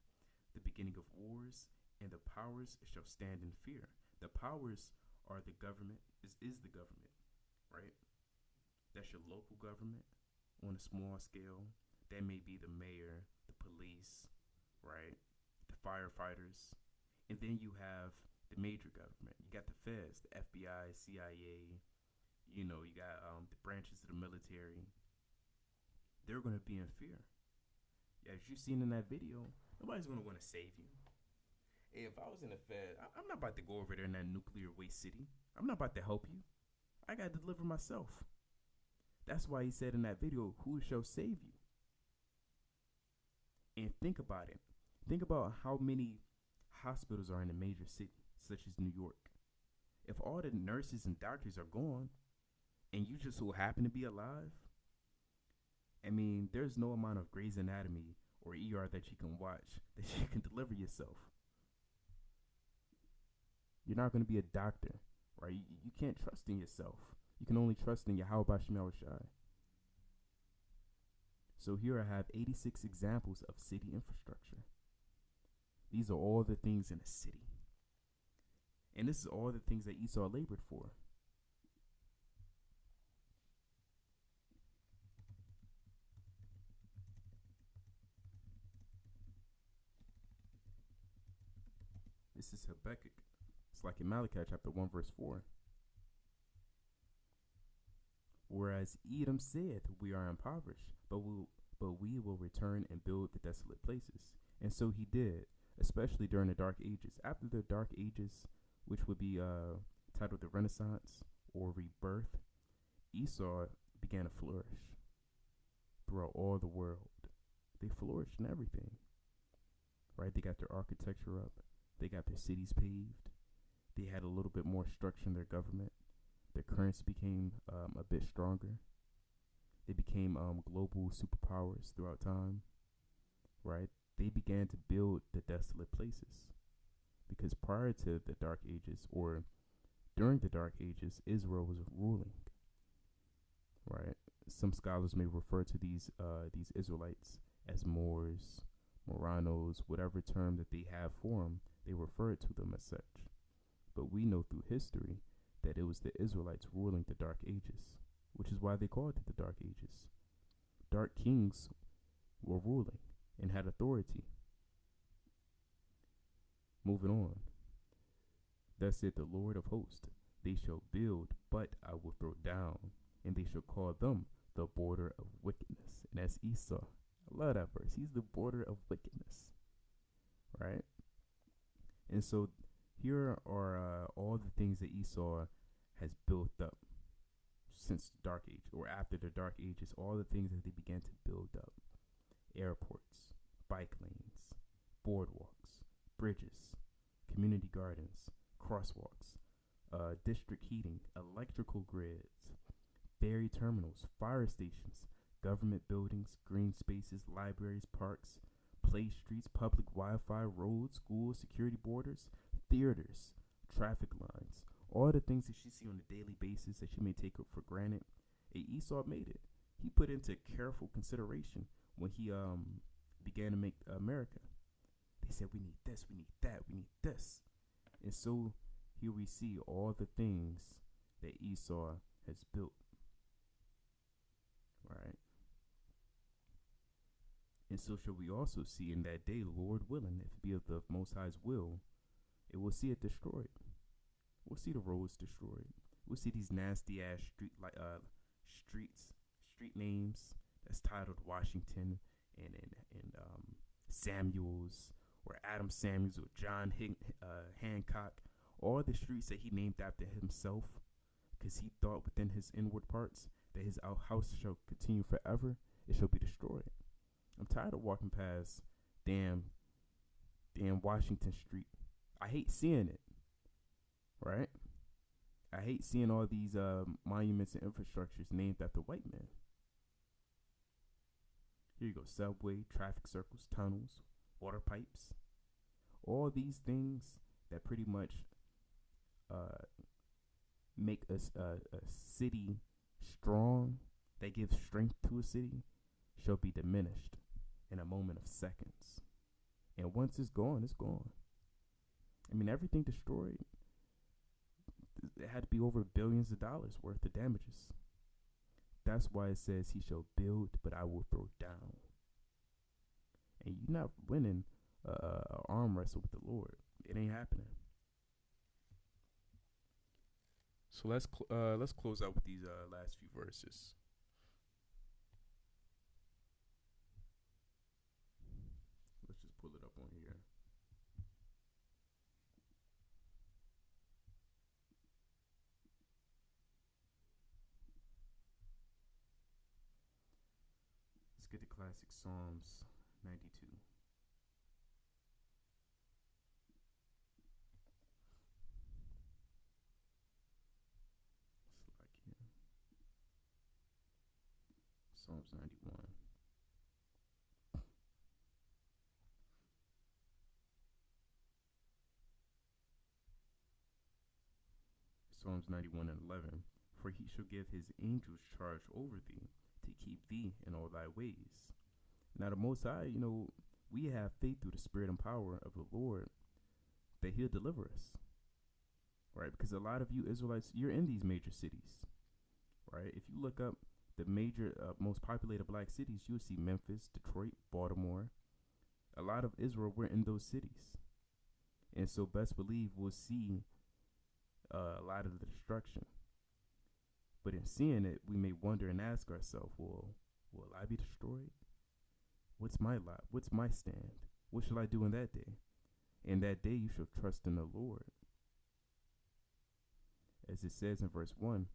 A: the beginning of wars, and the powers shall stand in fear. The powers are the government, is the government, right? That's your local government on a small scale. That may be the mayor, the police, right? The firefighters. And then you have the major government. You got the feds, the FBI, CIA, you got the branches of the military. They're going to be in fear. As you've seen in that video, nobody's going to want to save you. Hey, if I was in the Fed, I'm not about to go over there in that nuclear waste city. I'm not about to help you. I got to deliver myself. That's why he said in that video, who shall save you? And think about it. Think about how many hospitals are in a major city, such as New York. If all the nurses and doctors are gone, and you just so happen to be alive, there's no amount of Grey's Anatomy or ER that you can watch that you can deliver yourself. You're not going to be a doctor, right? You can't trust in yourself. You can only trust in Yahweh Shemel Shai. So here I have 86 examples of city infrastructure. These are all the things in a city. And this is all the things that Esau labored for. This is Habakkuk. It's like in Malachi chapter 1 verse 4. Whereas Edom said, we are impoverished, but we will return and build the desolate places. And so he did, especially during the Dark Ages. After the Dark Ages, which would be titled the Renaissance or Rebirth, Esau began to flourish throughout all the world. They flourished in everything, right? They got their architecture up. They got their cities paved. They had a little bit more structure in their government. Their currency became a bit stronger. They became global superpowers throughout time, right? They began to build the desolate places, because prior to the Dark Ages, or during the Dark Ages, Israel was ruling, right? Some scholars may refer to these Israelites as Moors, Moranos, whatever term that they have for them, they refer to them as such. But we know through history that it was the Israelites ruling the Dark Ages, which is why they called it the Dark Ages. Dark kings were ruling and had authority. Moving on. Thus said the Lord of hosts, they shall build, but I will throw down, and they shall call them the border of wickedness. And that's Esau. I love that verse. He's the border of wickedness, right? And so here are all the things that Esau has built up since the Dark Age, or after the Dark Ages, all the things that they began to build up. Airports, bike lanes, boardwalks, bridges, community gardens, crosswalks, district heating, electrical grids, ferry terminals, fire stations, government buildings, green spaces, libraries, parks, play streets, public Wi-Fi, roads, schools, security borders, theaters, traffic lines, all the things that you see on a daily basis that you may take for granted. Esau made it. He put into careful consideration when he began to make America. They said, we need this, we need that, we need this. And so here we see all the things that Esau has built. Right? And so shall we also see in that day, Lord willing, if it be of the Most High's will, it will see it destroyed. We'll see the roads destroyed. We'll see these nasty ass street names that's titled Washington and Samuels, or Adam Samuels, or John Hancock. All the streets that he named after himself, because he thought within his inward parts that his house shall continue forever. It shall be destroyed. I'm tired of walking past damn Washington Street. I hate seeing it, right? I hate seeing all these monuments and infrastructures named after white men. Here you go: subway, traffic circles, tunnels, water pipes. All these things that pretty much make a city strong, that gives strength to a city, shall be diminished in a moment of seconds. And once it's gone, it's gone. I mean, everything destroyed, it had to be over billions of dollars worth of damages. That's why it says he shall build, but I will throw down. And you're not winning an arm wrestle with the Lord. It ain't happening. So let's close out with these last few verses. Let's just pull it up on here. Let's get the classic Psalms 92. Psalms 91. Psalms 91 and 11. For he shall give his angels charge over thee, to keep thee in all thy ways. Now the Most High, we have faith through the Spirit and power of the Lord that he'll deliver us. Right? Because a lot of you Israelites, you're in these major cities. Right? If you look up the major, most populated black cities, you'll see Memphis, Detroit, Baltimore. A lot of Israel, we're in those cities. And so best believe we'll see a lot of the destruction. But in seeing it, we may wonder and ask ourselves, well, will I be destroyed? What's my lot? What's my stand? What shall I do in that day? In that day you shall trust in the Lord. As it says in verse 1,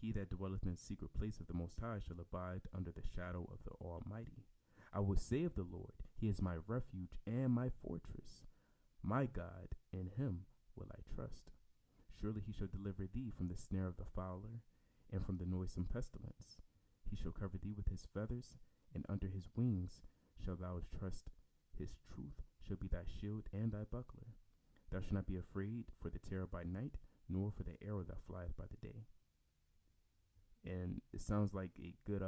A: he that dwelleth in the secret place of the Most High shall abide under the shadow of the Almighty. I will say of the Lord, he is my refuge and my fortress. My God, in him will I trust. Surely he shall deliver thee from the snare of the fowler and from the noisome pestilence. He shall cover thee with his feathers, and under his wings shalt thou trust. His truth shall be thy shield and thy buckler. Thou shalt not be afraid for the terror by night, nor for the arrow that flieth by the day. And it sounds like a good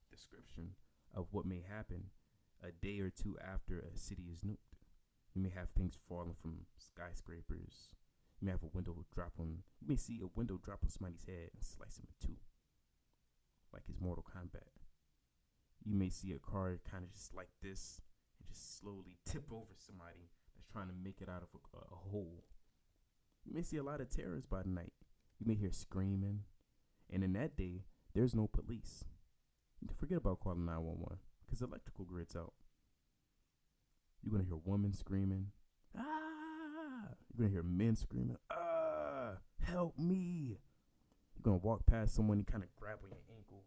A: description of what may happen a day or two after a city is nuked. You may have things falling from skyscrapers. You may have a window drop on. You may see a window drop on somebody's head and slice him in two, like his Mortal Kombat. You may see a car kind of just like this and just slowly tip over somebody that's trying to make it out of a hole. You may see a lot of terrors by night. You may hear screaming. And in that day, there's no police. Forget about calling 911 because the electrical grid's out. You're going to hear women screaming. Ah! You're going to hear men screaming. Ah! Help me! You're going to walk past someone and kind of grab on your ankle.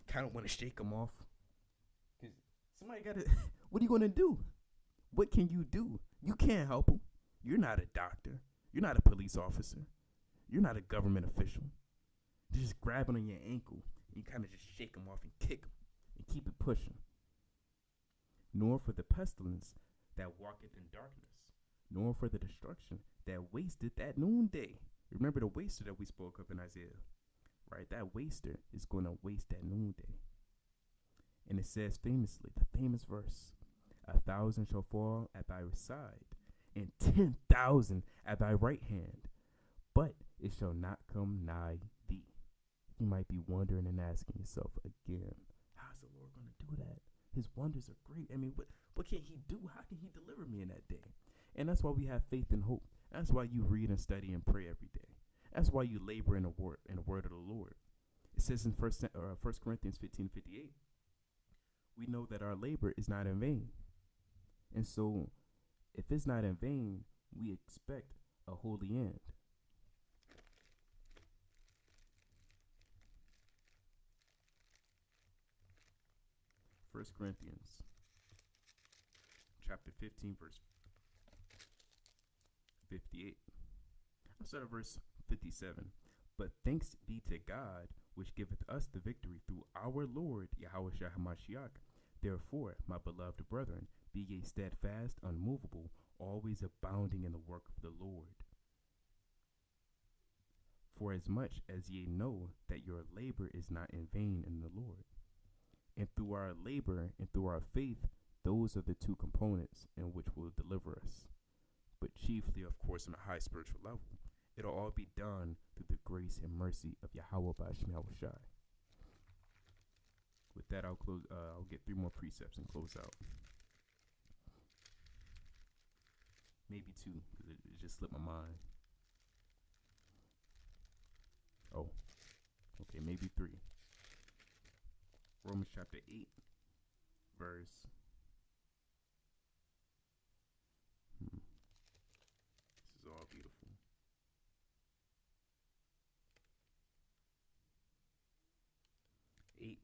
A: Kind of want to shake them off. Because somebody got to... What are you going to do? What can you do? You can't help them. You're not a doctor. You're not a police officer. You're not a government official. You're just grabbing on your ankle. And you kind of just shake them off and kick them. And keep it pushing. Nor for the pestilence that walketh in darkness, nor for the destruction that wasteth at noonday. Remember the waster that we spoke of in Isaiah, right? That waster is going to waste at noonday. And it says famously, the famous verse, 1,000 shall fall at thy side, and 10,000 at thy right hand, but it shall not come nigh thee. You might be wondering and asking yourself again, how's the Lord going to do that? His wonders are great. I mean, what can he do? How can he deliver me in that day? And that's why we have faith and hope. That's why you read and study and pray every day. That's why you labor in the word of the Lord. It says in 1 Corinthians 15:58, we know that our labor is not in vain. And so if it's not in vain, we expect a holy end. First Corinthians chapter 15, verse 58. I'll start at verse 57. But thanks be to God, which giveth us the victory through our Lord Yahushua HaMashiach. Therefore, my beloved brethren, be ye steadfast, unmovable, always abounding in the work of the Lord. For as much as ye know that your labor is not in vain in the Lord. And through our labor and through our faith, those are the two components in which will deliver us. But chiefly, of course, on a high spiritual level, it'll all be done through the grace and mercy of Yahweh B'Shem Yahushai. With that, I'll close. I'll get 3 more precepts and close out. Maybe 2, because it just slipped my mind. Oh, okay, maybe 3. Romans chapter 8, verse. This is all beautiful.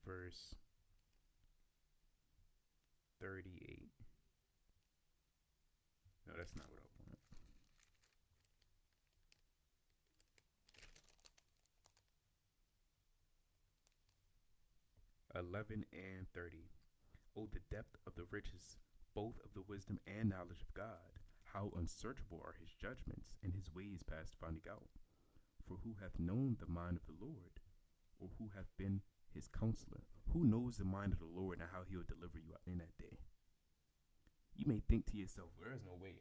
A: Verse 38. No, that's not what I want. 11 and 30. Oh, the depth of the riches, both of the wisdom and knowledge of God. How unsearchable are his judgments, and his ways past finding out. For who hath known the mind of the Lord, or who hath been his counselor? Who knows the mind of the Lord and how he will deliver you in that day? You may think to yourself, there is no way,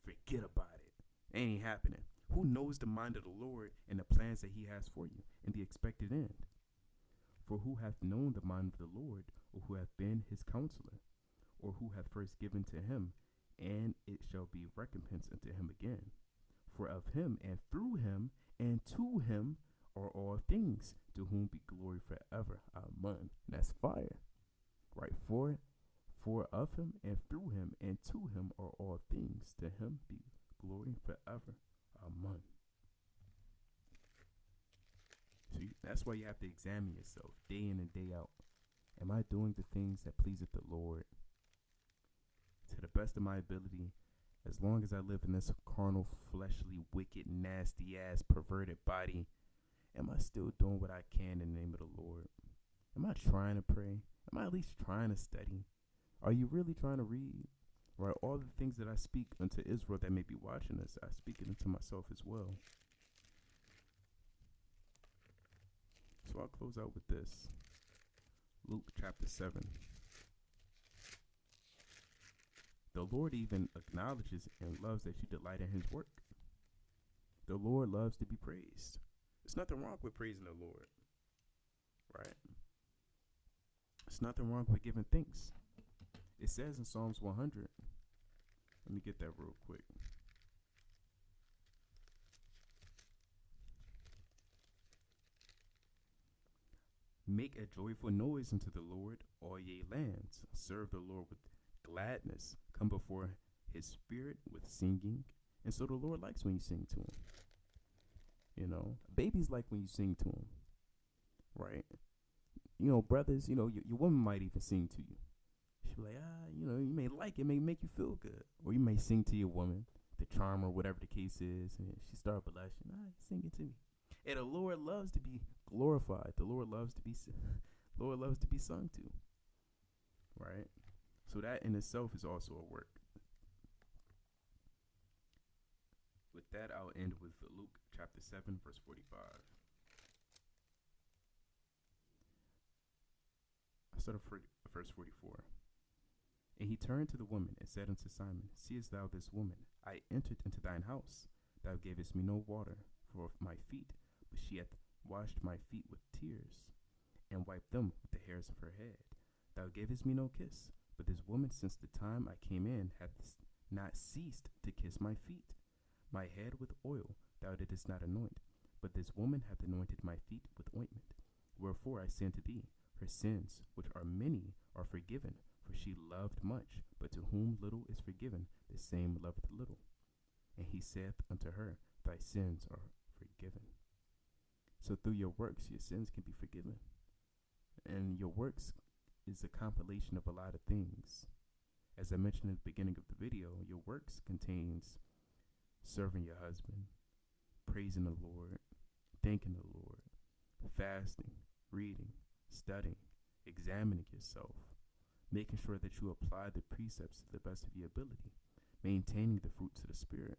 A: forget about it. It ain't happening. Who knows the mind of the Lord and the plans that he has for you and the expected end? For who hath known the mind of the Lord, or who hath been his counselor, or who hath first given to him, and it shall be recompense unto him again? For of him, and through him, and to him are all things, to whom be glory forever. Amen. That's fire. Right? For of him, and through him, and to him are all things, to him be glory forever. Amen. See, that's why you have to examine yourself day in and day out. Am I doing the things that pleaseth the Lord? To the best of my ability, as long as I live in this carnal, fleshly, wicked, nasty ass, perverted body, am I still doing what I can in the name of the Lord? Am I trying to pray? Am I at least trying to study? Are you really trying to read? Right? All the things that I speak unto Israel that may be watching this, I speak it unto myself as well. So I'll close out with this. Luke chapter 7. The Lord even acknowledges and loves that you delight in his work. The Lord loves to be praised. There's nothing wrong with praising the Lord. Right? There's nothing wrong with giving thanks. It says in Psalms 100. Let me get that real quick. Make a joyful noise unto the Lord, all ye lands. Serve the Lord with gladness. Come before his spirit with singing. And so the Lord likes when you sing to him. You know, babies like when you sing to him. Right? You know, brothers, you know, your woman might even sing to you. She'll be like, you know, you may like it, may make you feel good. Or you may sing to your woman, the charm or whatever the case is, and she start blushing, sing it to me. And the Lord loves to be glorified. The Lord loves to be sung to. Right? So that in itself is also a work. With that, I'll end with Luke chapter 7, verse 45. I start at verse 44. And he turned to the woman and said unto Simon, Seest thou this woman? I entered into thine house. Thou gavest me no water for my feet, but she hath washed my feet with tears, and wiped them with the hairs of her head. Thou gavest me no kiss, but this woman since the time I came in hath not ceased to kiss my feet. My head with oil thou didst not anoint, but this woman hath anointed my feet with ointment. Wherefore I say unto thee, her sins, which are many, are forgiven, for she loved much. But to whom little is forgiven, the same loveth little. And he saith unto her, thy sins are forgiven. So through your works, your sins can be forgiven. And your works is a compilation of a lot of things. As I mentioned at the beginning of the video, your works contains serving your husband, praising the Lord, thanking the Lord, fasting, reading, studying, examining yourself, making sure that you apply the precepts to the best of your ability, maintaining the fruits of the Spirit.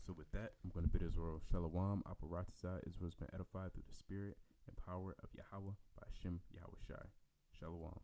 A: So with that, I'm going to bid Israel Shalom, Aparatazah. Israel's been edified through the Spirit and power of Yahweh by Hashem Yahweh Shai. Shalom.